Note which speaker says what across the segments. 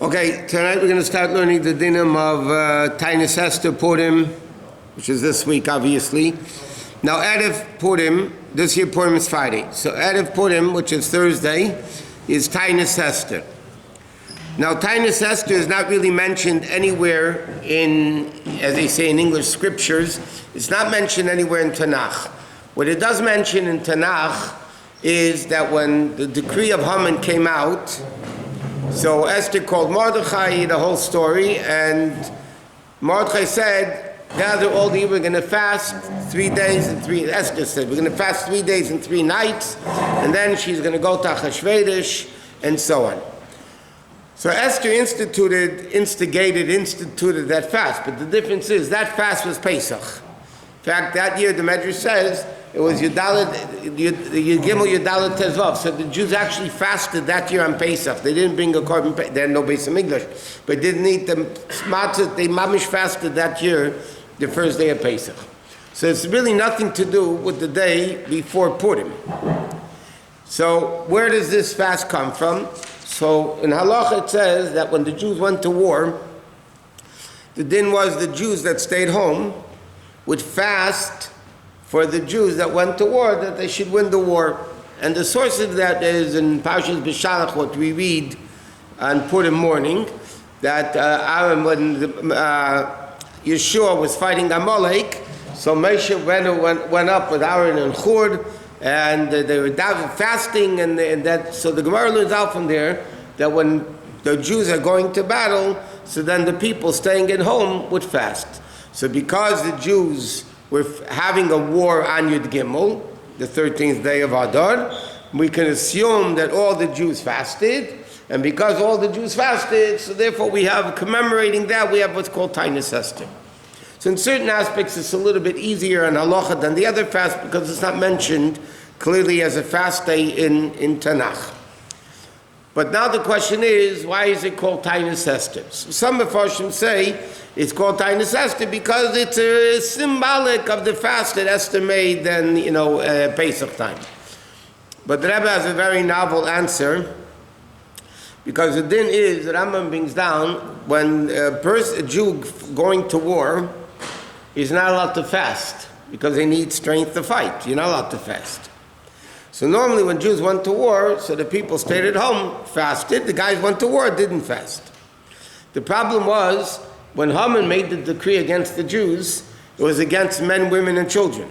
Speaker 1: Okay, tonight we're going to start learning the dinim of Taanit Esther Purim, which is this week, obviously. Now, Erev Purim, this year Purim is Friday. So Erev Purim, which is Thursday, is Taanit Esther. Now, Taanit Esther is not really mentioned anywhere in, as they say in English, scriptures. It's not mentioned anywhere in Tanakh. What it does mention in Tanakh is that when the decree of Haman came out, so Esther called Mordechai, the whole story, and Mordechai said, gather all the, we're going to fast 3 days and 3, Esther said, we're going to fast 3 days and 3 nights, and then she's going to go to Achashverosh, and so on. So Esther instituted that fast, but the difference is that fast was Pesach. In fact, that year the Medrash says it was Yudgimel Yudalet Tezvav. So the Jews actually fasted that year on Pesach. They didn't bring a korban. They had no Bais Din, but didn't eat the matzah. They mamish fasted that year, the first day of Pesach. So it's really nothing to do with the day before Purim. So where does this fast come from? So in halacha it says that when the Jews went to war, the din was the Jews that stayed home would fast for the Jews that went to war, that they should win the war. And the source of that is in Parshas B'Shalach, what we read on Purim morning, that Aaron, when Yeshua was fighting Amalek, so Moshe went up with Aaron and Hur, and they were fasting, and that. So the Gemara learns out from there that when the Jews are going to battle, so then the people staying at home would fast. So because the Jews were having a war on Yud Gimel, the 13th day of Adar, we can assume that all the Jews fasted, and because all the Jews fasted, so therefore we have, commemorating that, we have what's called Taanit Esther. So in certain aspects it's a little bit easier in halacha than the other fast because it's not mentioned clearly as a fast day in Tanakh. But now the question is, why is it called Taanit Esther? So some Mefarshim say it's called Taanit Esther because it's symbolic of the fast that Esther made then, Pesach time. But the Rebbe has a very novel answer, because the din is, the Rambam brings down, when a Jew going to war is not allowed to fast because they need strength to fight. You're not allowed to fast. So normally when Jews went to war, so the people stayed at home, fasted. The guys went to war, didn't fast. The problem was, when Haman made the decree against the Jews, it was against men, women, and children.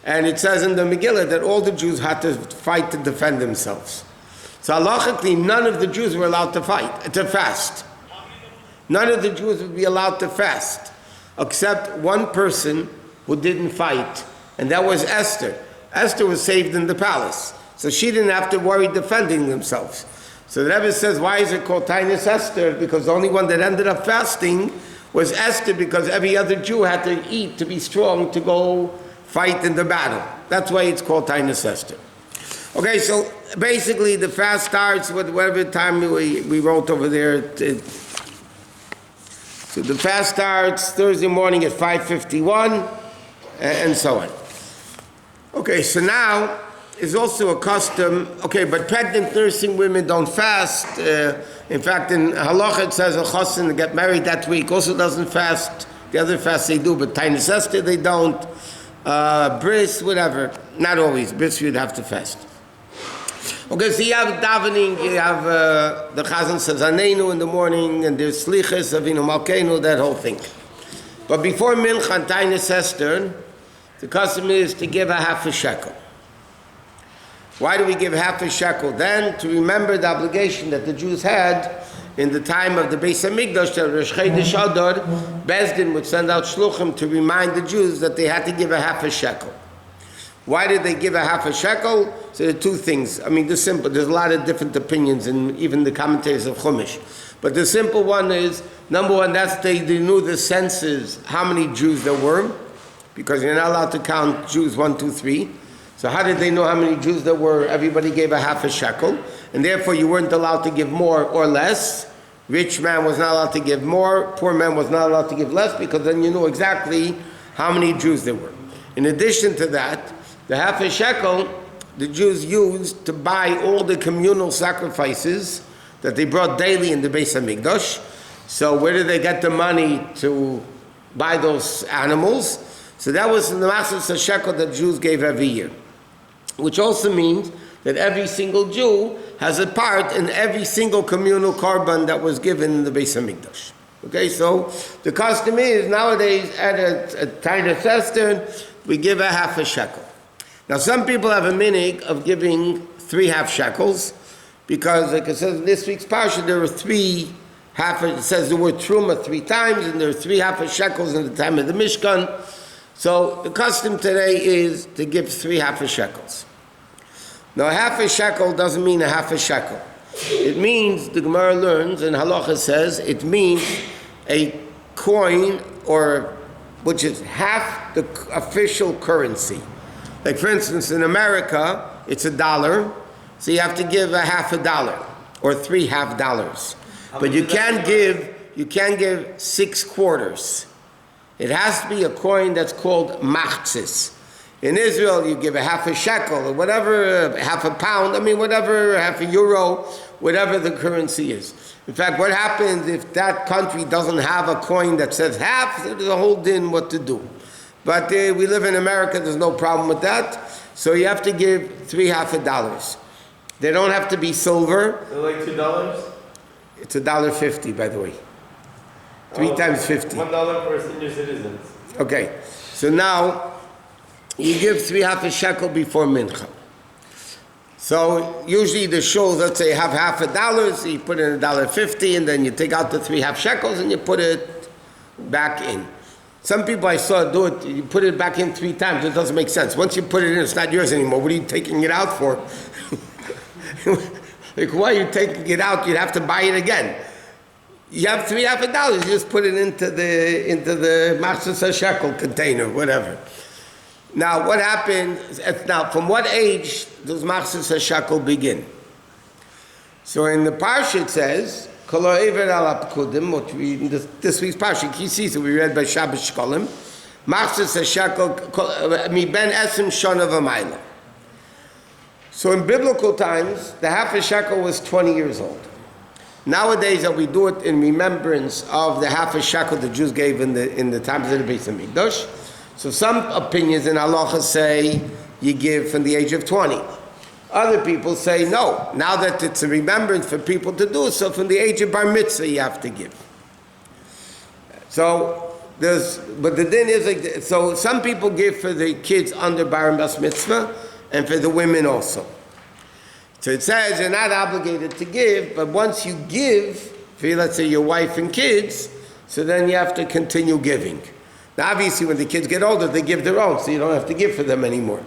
Speaker 1: And it says in the Megillah that all the Jews had to fight to defend themselves. So halachically, none of the Jews were allowed to fast. None of the Jews would be allowed to fast, except one person who didn't fight, and that was Esther. Esther was saved in the palace, so she didn't have to worry defending themselves. So the Rebbe says, why is it called Taanit Esther? Because the only one that ended up fasting was Esther, because every other Jew had to eat to be strong to go fight in the battle. That's why it's called Taanit Esther. Okay, so basically the fast starts with whatever time we wrote over there. So the fast starts Thursday morning at 5:51, and so on. Okay, so now is also a custom, but pregnant nursing women don't fast. In fact, in halacha it says a chassan to get married that week also doesn't fast. The other fasts they do, but Taanit Esther they don't. Bris, whatever. Not always. Bris you'd have to fast. Okay, so you have davening, you have the chazan says Aneinu in the morning, and there's slichas, Avinu Malkeinu, that whole thing. But before Mincha and Taanit Esther, the custom is to give a half a shekel. Why do we give half a shekel? Then to remember the obligation that the Jews had in the time of the Beis Hamikdash, that Rosh Chodesh Adar, Bais Din would send out shluchim to remind the Jews that they had to give a half a shekel. Why did they give a half a shekel? So there are two things. There's a lot of different opinions in even the commentators of Chumash. But the simple one is, number one, they knew the census, how many Jews there were, because you're not allowed to count Jews 1, 2, 3. So how did they know how many Jews there were? Everybody gave a half a shekel, and therefore you weren't allowed to give more or less. Rich man was not allowed to give more, poor man was not allowed to give less, because then you knew exactly how many Jews there were. In addition to that, the half a shekel the Jews used to buy all the communal sacrifices that they brought daily in the Beis Hamikdash. So where did they get the money to buy those animals? So that was the Machzor shekel that Jews gave every year, which also means that every single Jew has a part in every single communal korban that was given in the Beis Hamikdash. Okay, so the custom is nowadays at a Taanit Esther, we give a half a shekel. Now some people have a minhag of giving 3 half shekels, because like it says in this week's parsha, there were 3 it says the word truma 3 times, and there are 3 half a shekels in the time of the Mishkan. So the custom today is to give 3 half a shekels. Now, half a shekel doesn't mean a half a shekel. It means, the Gemara learns, and halacha says, it means a coin, or which is half the official currency. Like, for instance, in America, it's $1, so you have to give a half a dollar, or 3 half dollars. But you can't give 6 quarters. It has to be a coin that's called machzis. In Israel, you give a half a shekel, or whatever, half a pound, whatever, half a euro, whatever the currency is. In fact, what happens if that country doesn't have a coin that says half? There's a whole din what to do. But we live in America, there's no problem with that. So you have to give 3 half a dollars. They don't have to be silver.
Speaker 2: They're like $2?
Speaker 1: It's $1.50, by the way. 3 times 50.
Speaker 2: $1 for senior citizens.
Speaker 1: Okay, so now you give 3 half a shekel before mincha. So usually the shuls, let's say, have half a dollar, so you put in $1.50, and then you take out the 3 half shekels and you put it back in. Some people I saw do it, you put it back in 3 times, it doesn't make sense. Once you put it in, it's not yours anymore. What are you taking it out for? Like, why are you taking it out? You'd have to buy it again. You have 3 half a dollars, you just put it into the Machzor shekel container, whatever. Now, what happens, now, from what age does Machzor shekel begin? So in the parsha it says, Kol ha'ever al ha'pkudim, which we in this week's parsha, Kisisa, we read by Shabbat Shkolim, Machzor shekel, mi ben esim shana v'mayla. So in biblical times, the half a shekel was 20 years old. Nowadays, that we do it in remembrance of the half a shekel the Jews gave in the times of the Bais Din. So some opinions in halacha say you give from the age of 20. Other people say no. Now that it's a remembrance for people to do, so from the age of bar mitzvah you have to give. So but the din is like, so some people give for the kids under bar and bas mitzvah, and for the women also. So it says you're not obligated to give, but once you give for, let's say, your wife and kids, so then you have to continue giving. Now obviously when the kids get older, they give their own, so you don't have to give for them anymore.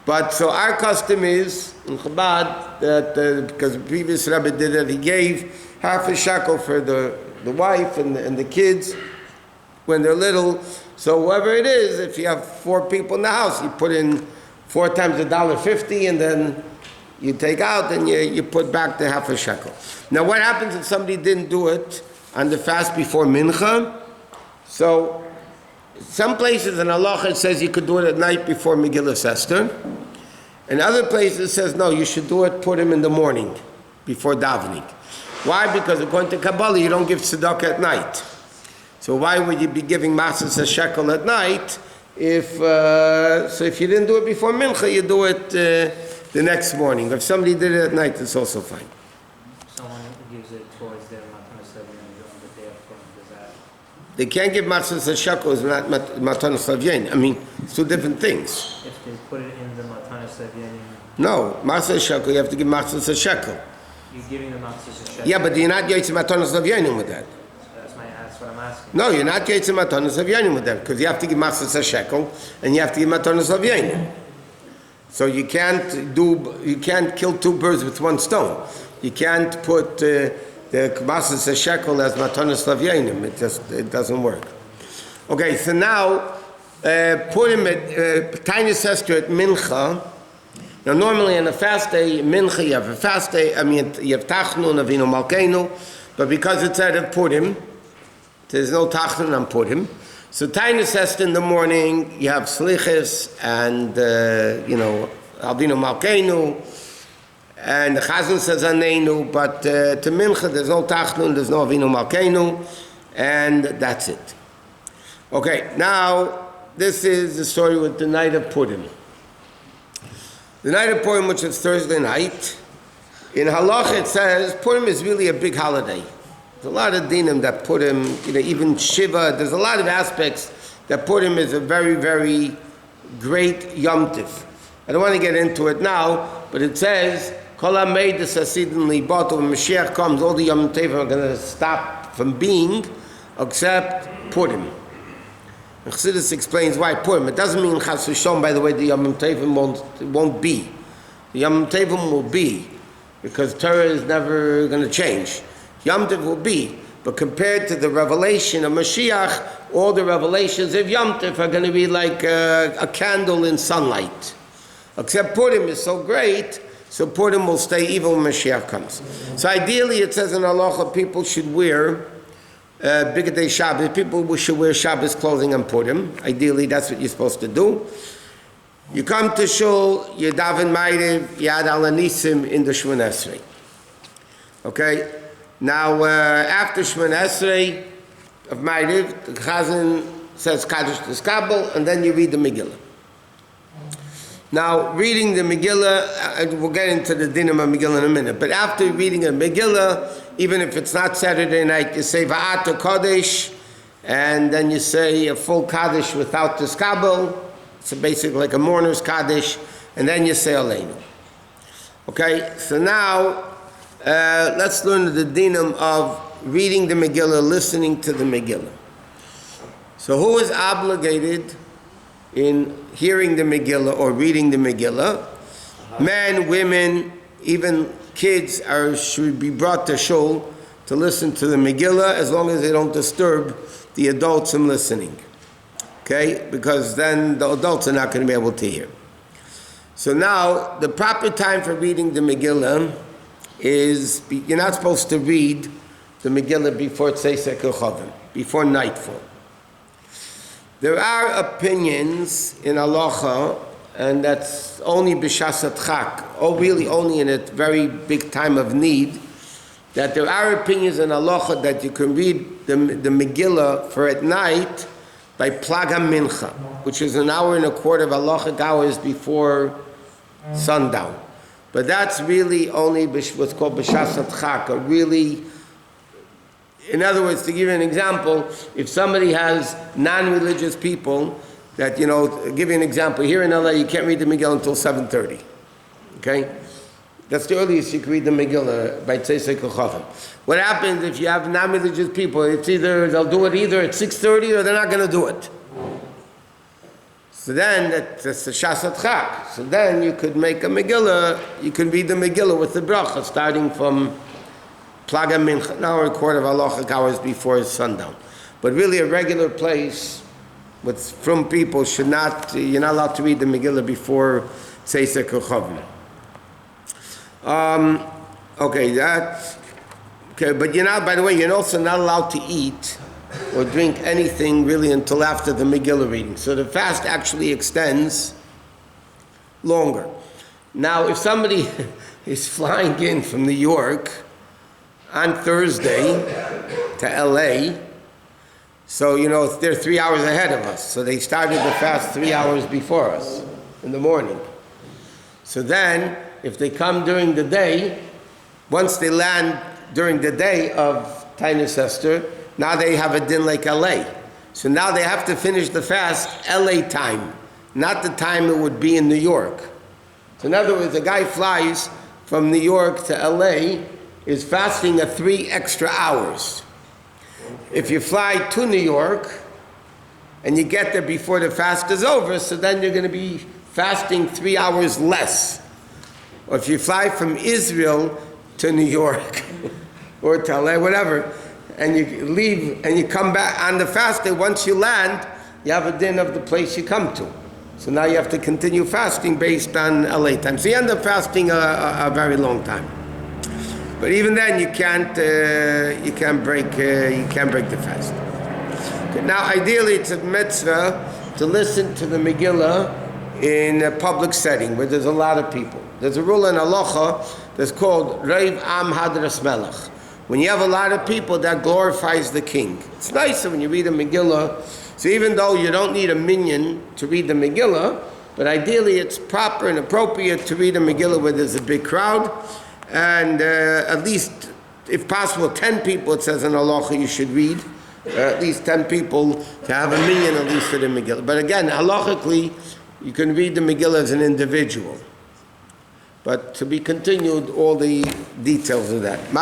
Speaker 1: But so our custom is, in Chabad, that because the previous Rebbe did it, he gave half a shekel for the wife and the kids when they're little. So whoever it is, if you have 4 people in the house, you put in 4 times $1.50, and then you take out and you put back the half a shekel. Now what happens if somebody didn't do it on the fast before mincha? So some places in halacha it says you could do it at night before Megillah Esther. In other places it says no, you should do it, put him in the morning before davening. Why? Because according to Kabbalah you don't give tzedakah at night. So why would you be giving Machzor shekel at night? If you didn't do it before mincha, you do it the next morning. If somebody did it at night, it's also fine.
Speaker 3: Someone gives it towards their matanas lavyein on the day of Purim, does that?
Speaker 1: They can't give Machzor shekel, it's not matanas lavyein. It's 2 different things.
Speaker 3: If they put it in the matanas lavyein,
Speaker 1: no, Machzor shekel, you have to give Machzor shekel.
Speaker 3: you're giving the matanas shekel.
Speaker 1: Yeah, but you're not yotzei matanas lavyein with that.
Speaker 3: That's what I'm asking.
Speaker 1: No, you're not yotzei matanas lavyein with that, because you have to give Machzor shekel, and you have to give matanas lavyein. So you can't kill 2 birds with 1 stone. You can't put the Machzor shekel as matanas lavyenim. It doesn't work. Okay, so now Purim at Taanit Esther at mincha. Now normally on a fast day, mincha you have a fast day. You have Tachnun, Avinu Malkeinu, but because it's out of Purim, there's no Tachnun on Purim. So Taanit Esther in the morning, you have Slichas and Avinu Malkeinu, And the Chazan says Aneinu, but to Mincha there's no Tachnun, there's no Avinu Malkeinu, and that's it. Okay, now this is the story with the night of Purim. The night of Purim, which is Thursday night, in halacha it says Purim is really a big holiday. There's a lot of dinim that Purim, even Shiva, there's a lot of aspects that Purim is a very, very great Yom Tiv. I don't want to get into it now, but it says, Kol HaMeid Hasidim Liboto, when Mashiach comes, all the Yom Tovim are going to stop from being, except Purim. And Chassidus explains why Purim. It doesn't mean Chas V'Shalom, by the way, the Yom Tovim won't be. The Yom Tovim will be, because Torah is never going to change. Yom Tov will be, but compared to the revelation of Mashiach, all the revelations of Yom Tov are going to be like a candle in sunlight. Except Purim is so great, so Purim will stay even when Mashiach comes. So ideally it says in halacha people should wear Bigdei Shabbos, people should wear Shabbos clothing on Purim. Ideally that's what you're supposed to do. You come to shul, you daven Ma'ariv, Yad Al Anisim in the Shemona Esrei. Okay? Now after Shemona Esrei of Ma'ariv, the Chazan says Kaddish Tiskabel, and then you read the Megillah. Now, reading the Megillah, we'll get into the dinim of Megillah in a minute, but after reading a Megillah, even if it's not Saturday night, you say Va'at Kodesh, and then you say a full Kaddish without the skabel, so basically like a mourner's Kaddish, and then you say Aleinu. Okay, so now, let's learn the dinim of reading the Megillah, listening to the Megillah. So who is obligated in hearing the Megillah or reading the Megillah? Men, women, even kids should be brought to shul to listen to the Megillah as long as they don't disturb the adults in listening. Okay? Because then the adults are not going to be able to hear. So now, the proper time for reading the Megillah is, you're not supposed to read the Megillah before Tzeisek Chavim, before nightfall. There are opinions in halacha, and that's only b'shas adchak, or really only in a very big time of need, that there are opinions in halacha that you can read the Megillah for at night by plaga mincha, which is an hour and a quarter of halachic hours before sundown. But that's really only what's called b'shas adchak, or really. In other words, to give you an example, if somebody has non-religious people that, give you an example, here in LA you can't read the Megillah until 7:30. Okay? That's the earliest you can read the Megillah by Tzeisek Chavim. What happens if you have non-religious people? It's either, they'll do it either at 6:30 or they're not going to do it. So then, that's the Shas Adchak. So then you could make a Megillah, you can read the Megillah with the bracha, starting from Plaga Mincha, an hour and a quarter of halachic hours before sundown. But really a regular place with from people should not, you're not allowed to read the Megillah before Tzeisek Chavim. But you're not, by the way, you're also not allowed to eat or drink anything really until after the Megillah reading. So the fast actually extends longer. Now, if somebody is flying in from New York on Thursday to LA, so they're 3 hours ahead of us, so they started the fast 3 hours before us in the morning. So then, if they come during the day, once they land during the day of Taanit Esther, now they have a din like LA. So now they have to finish the fast LA time, not the time it would be in New York. So in other words, a guy flies from New York to LA is fasting 3 extra hours. If you fly to New York and you get there before the fast is over, so then you're going to be fasting 3 hours less. Or if you fly from Israel to New York or to LA, whatever, and you leave and you come back on the fast day, once you land, you have a din of the place you come to. So now you have to continue fasting based on LA time. So you end up fasting a very long time. But even then, you can't break the fast. Okay, now, ideally, it's a mitzvah to listen to the Megillah in a public setting where there's a lot of people. There's a rule in halacha that's called Reiv Am Hadras Melech. When you have a lot of people, that glorifies the king. It's nicer when you read a Megillah. So even though you don't need a minyan to read the Megillah, but ideally it's proper and appropriate to read a Megillah where there's a big crowd. And at least, if possible, 10 people, it says in halacha, you should read. At least 10 people to have a minyan at least for the Megillah. But again, halachically, you can read the Megillah as an individual. But to be continued, all the details of that.